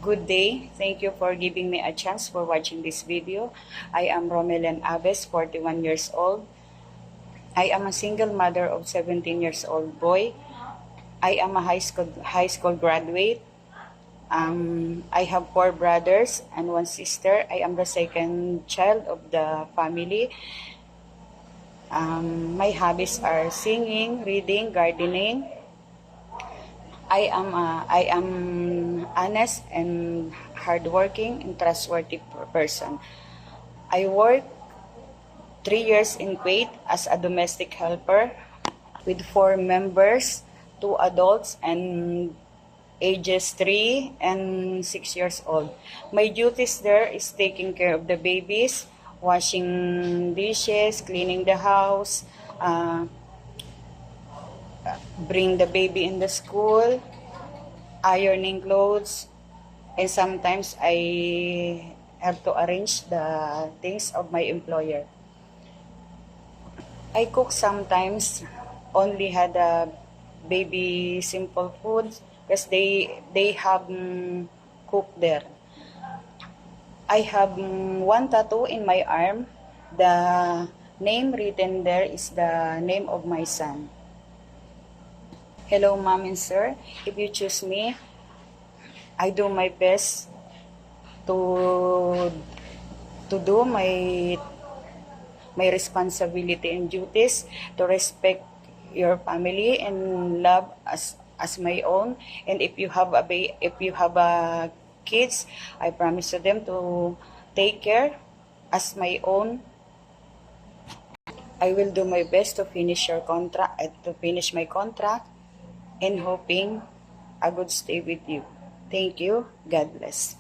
Good day. Thank you for giving me a chance for watching this video. I am Romelan Aves, 41 years old. I am a single mother of 17 years old boy. I am a high school graduate. I have 4 brothers and 1 sister. I am the second child of the family. My hobbies are singing, reading, gardening. I am honest and hardworking and trustworthy person. I work 3 years in Kuwait as a domestic helper with 4 members, 2 adults and ages 3 and 6 years old. My duties there is taking care of the babies, washing dishes, cleaning the house, bring the baby in the school, ironing clothes, and sometimes I have to arrange the things of my employer. I cook sometimes, only had a baby simple foods because they have cook there. I have 1 tattoo in my arm. The name written there is the name of my son. Hello, mom and sir. If you choose me, I do my best to do my responsibility and duties, to respect your family and love as my own. And if you have a kids, I promise to them to take care as my own. I will do my best to finish my contract, and hoping I would stay with you. Thank you. God bless.